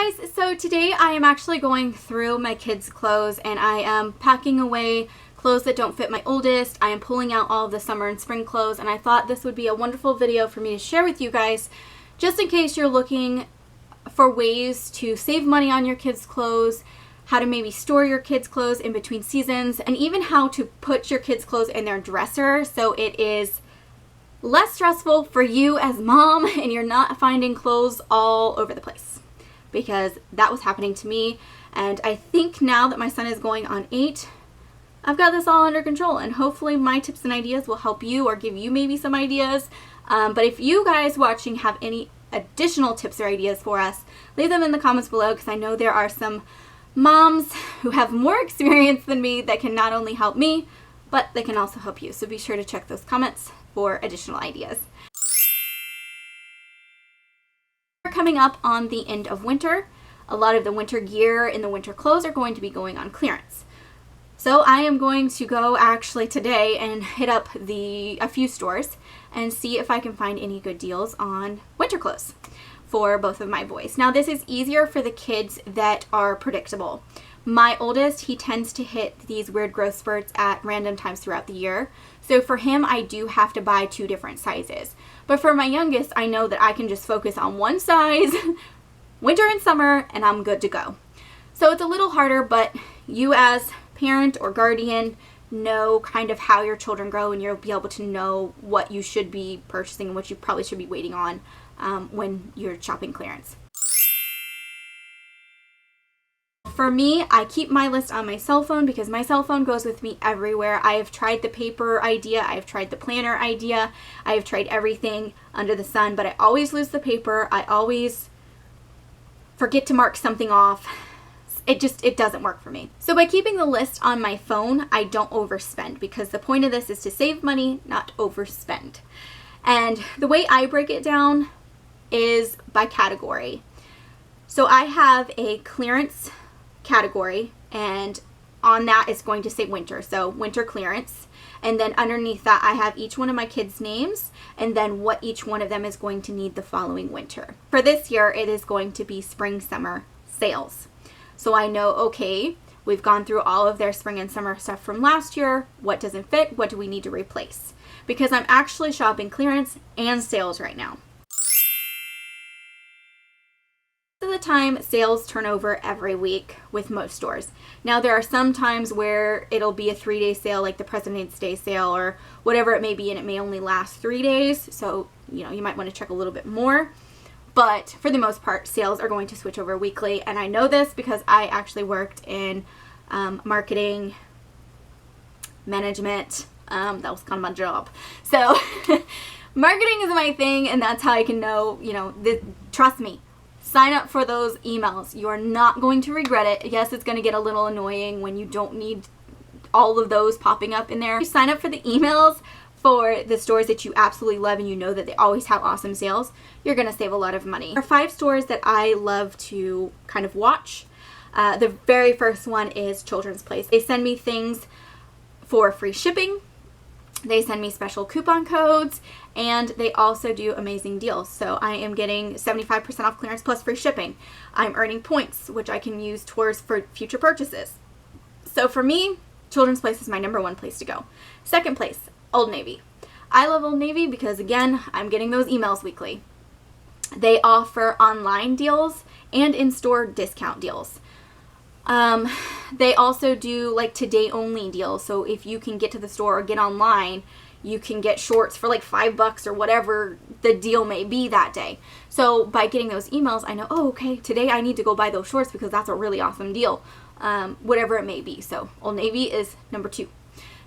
guys, so today I am actually going through my kids' clothes and I am packing away clothes that don't fit my oldest. I am pulling out all of the summer and spring clothes, and I thought this would be a wonderful video for me to share with you guys just in case you're looking for ways to save money on your kids' clothes, how to maybe store your kids' clothes in between seasons, and even how to put your kids' clothes in their dresser so it is less stressful for you as mom and you're not finding clothes all over the place. Because that was happening to me, and I think now that my son is going on 8, I've got this all under control, and hopefully my tips and ideas will help you or give you maybe some ideas. But if you guys watching have any additional tips or ideas for us, leave them in the comments below, because I know there are some moms who have more experience than me that can not only help me, but they can also help you. So be sure to check those comments for additional ideas. We're coming up on the end of winter. A lot of the winter gear and the winter clothes are going to be going on clearance. So I am going to go actually today and hit up a few stores and see if I can find any good deals on winter clothes for both of my boys. Now this is easier for the kids that are predictable. My oldest, he tends to hit these weird growth spurts at random times throughout the year. So for him, I do have to buy 2 different sizes. But for my youngest, I know that I can just focus on one size, winter and summer, and I'm good to go. So it's a little harder, but you as parent or guardian know kind of how your children grow, and you'll be able to know what you should be purchasing and what you probably should be waiting on when you're shopping clearance. For me, I keep my list on my cell phone because my cell phone goes with me everywhere. I have tried the paper idea, I have tried the planner idea, I have tried everything under the sun, but I always lose the paper. I always forget to mark something off. It doesn't work for me. So by keeping the list on my phone, I don't overspend, because the point of this is to save money, not overspend. And the way I break it down is by category. So I have a clearance category, and on that it's going to say winter, so winter clearance, and then underneath that I have each one of my kids' names and then what each one of them is going to need the following winter. For this year it is going to be spring summer sales, so I know, okay, we've gone through all of their spring and summer stuff from last year. What doesn't fit? What do we need to replace? Because I'm actually shopping clearance and sales right now. Of the time, sales turn over every week with most stores. Now there are some times where it'll be a 3-day sale, like the President's Day sale or whatever it may be, and it may only last 3 days, so you might want to check a little bit more. But for the most part, sales are going to switch over weekly, and I know this because I actually worked in marketing management. That was kind of my job. So marketing is my thing, and that's how I can know, trust me. Sign up for those emails. You are not going to regret it. Yes, it's going to get a little annoying when you don't need all of those popping up in there. You sign up for the emails for the stores that you absolutely love and you know that they always have awesome sales. You're going to save a lot of money. There are 5 stores that I love to kind of watch. The very first one is Children's Place. They send me things for free shipping. They send me special coupon codes, and they also do amazing deals. So I am getting 75% off clearance plus free shipping. I'm earning points, which I can use towards for future purchases. So for me, Children's Place is my #1 place to go. Second place, Old Navy. I love Old Navy because, again, I'm getting those emails weekly. They offer online deals and in-store discount deals. They also do like today only deals. So if you can get to the store or get online, you can get shorts for like $5 or whatever the deal may be that day. So by getting those emails, I know, oh, okay, today I need to go buy those shorts because that's a really awesome deal. Whatever it may be. So Old Navy is #2.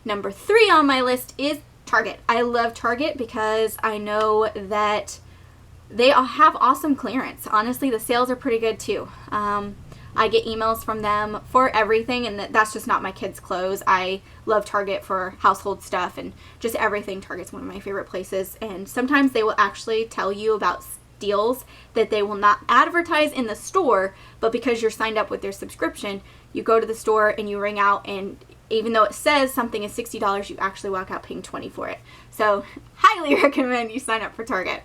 #3 on my list is Target. I love Target because I know that they all have awesome clearance. Honestly, the sales are pretty good too. I get emails from them for everything, and that's just not my kids' clothes. I love Target for household stuff and just everything. Target's one of my favorite places, and sometimes they will actually tell you about deals that they will not advertise in the store, but because you're signed up with their subscription, you go to the store and you ring out, and even though it says something is $60, you actually walk out paying $20 for it. So highly recommend you sign up for Target.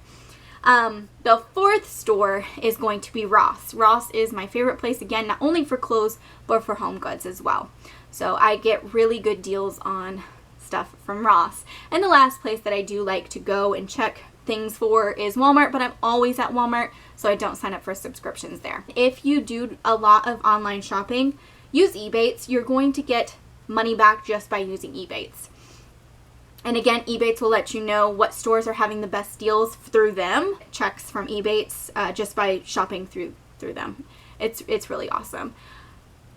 The fourth store is going to be Ross. Ross is my favorite place, again, not only for clothes, but for home goods as well. So I get really good deals on stuff from Ross. And the last place that I do like to go and check things for is Walmart, but I'm always at Walmart, so I don't sign up for subscriptions there. If you do a lot of online shopping, use Ebates. You're going to get money back just by using Ebates. And again, Ebates will let you know what stores are having the best deals through them. Checks from Ebates just by shopping through them. It's really awesome.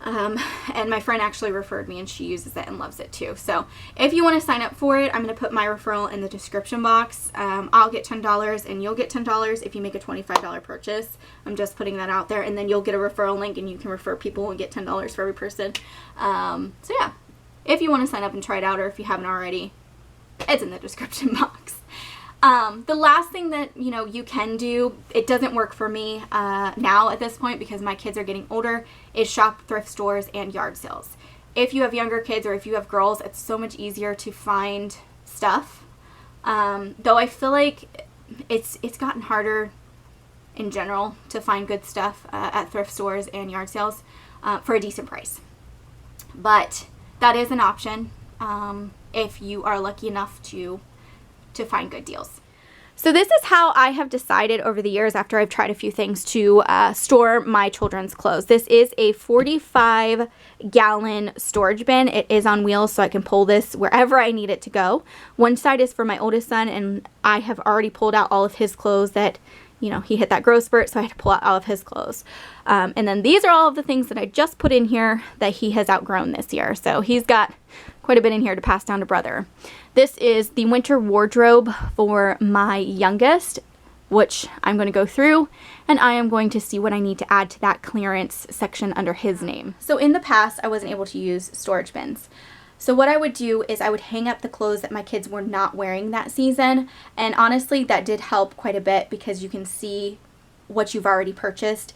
And my friend actually referred me and she uses it and loves it too. So if you want to sign up for it, I'm going to put my referral in the description box. I'll get $10 and you'll get $10 if you make a $25 purchase. I'm just putting that out there, and then you'll get a referral link and you can refer people and get $10 for every person. So yeah, if you want to sign up and try it out, or if you haven't already, it's in the description box. The last thing that, you can do, it doesn't work for me now at this point because my kids are getting older, is shop thrift stores and yard sales. If you have younger kids or if you have girls, it's so much easier to find stuff. Though I feel like it's gotten harder in general to find good stuff at thrift stores and yard sales for a decent price. But that is an option if you are lucky enough to find good deals. So this is how I have decided over the years, after I've tried a few things, to store my children's clothes. This is a 45-gallon storage bin. It is on wheels, so I can pull this wherever I need it to go. One side is for my oldest son, and I have already pulled out all of his clothes that, he hit that growth spurt, so I had to pull out all of his clothes. And then these are all of the things that I just put in here that he has outgrown this year. So he's got quite a bit in here to pass down to brother. This is the winter wardrobe for my youngest, which I'm going to go through, and I am going to see what I need to add to that clearance section under his name. So in the past, I wasn't able to use storage bins. So what I would do is I would hang up the clothes that my kids were not wearing that season, and honestly that did help quite a bit because you can see what you've already purchased.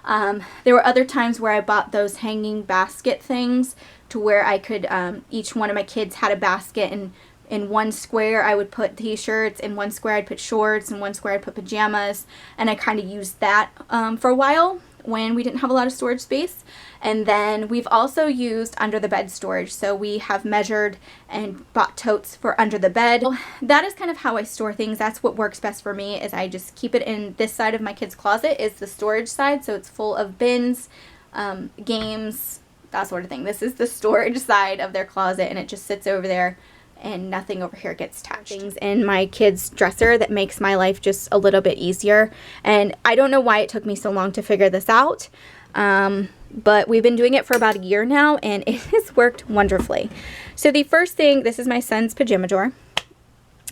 There were other times where I bought those hanging basket things to where I could, each one of my kids had a basket, and in one square I would put t-shirts, in one square I'd put shorts, in one square I'd put pajamas, and I kind of used that for a while when we didn't have a lot of storage space. And then we've also used under the bed storage, so we have measured and bought totes for under the bed. So that is kind of how I store things. That's what works best for me, is I just keep it in this side of my kids' closet is the storage side, so it's full of bins, games, that sort of thing. This is the storage side of their closet, and it just sits over there and nothing over here gets touched. Things in my kids' dresser that makes my life just a little bit easier, and I don't know why it took me so long to figure this out, but we've been doing it for about a year now, and it has worked wonderfully. So the first thing, this is my son's pajama drawer,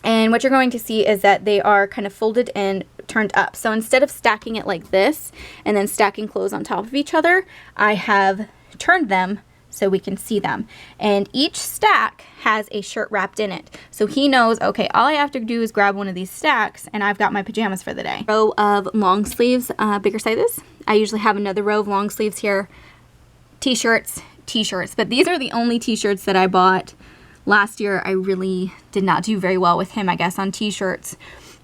and what you're going to see is that they are kind of folded and turned up. So instead of stacking it like this and then stacking clothes on top of each other, I have turned them so we can see them. And each stack has a shirt wrapped in it. So he knows, okay, all I have to do is grab one of these stacks and I've got my pajamas for the day. Row of long sleeves, bigger sizes. I usually have another row of long sleeves here. T-shirts, but these are the only t-shirts that I bought last year. I really did not do very well with him, I guess, on t-shirts.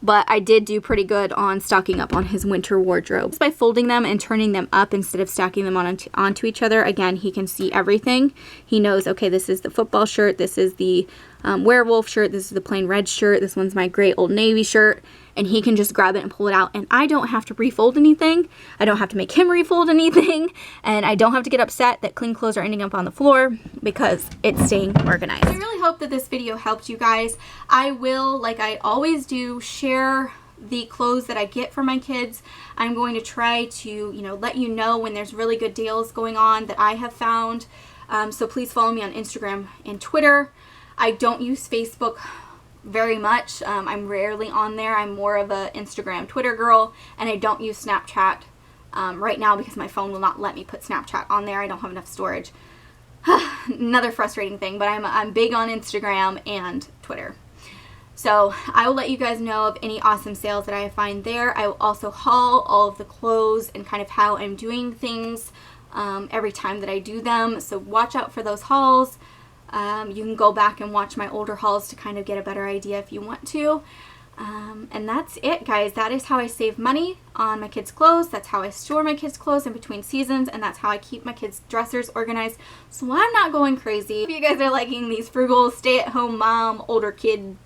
But I did do pretty good on stocking up on his winter wardrobe. Just by folding them and turning them up instead of stacking them onto each other, again, he can see everything. He knows, okay, this is the football shirt, this is the werewolf shirt, this is the plain red shirt, this one's my gray Old Navy shirt, and he can just grab it and pull it out, and I don't have to refold anything. I don't have to make him refold anything, and I don't have to get upset that clean clothes are ending up on the floor because it's staying organized. I really hope that this video helped you guys. I will, like I always do, share the clothes that I get for my kids. I'm going to try to, let you know when there's really good deals going on that I have found. So please follow me on Instagram and Twitter. I don't use Facebook very much. I'm rarely on there. I'm more of a Instagram, Twitter girl, and I don't use Snapchat right now because my phone will not let me put Snapchat on there. I don't have enough storage. Another frustrating thing, but I'm big on Instagram and Twitter. So I will let you guys know of any awesome sales that I find there. I will also haul all of the clothes and kind of how I'm doing things every time that I do them. So watch out for those hauls. You can go back and watch my older hauls to kind of get a better idea if you want to. And that's it, guys. That is how I save money on my kids' clothes. That's how I store my kids' clothes in between seasons. And that's how I keep my kids' dressers organized, so I'm not going crazy. If you guys are liking these frugal, stay-at-home mom, older kid,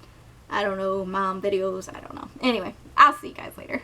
I don't know, mom videos, I don't know. Anyway, I'll see you guys later.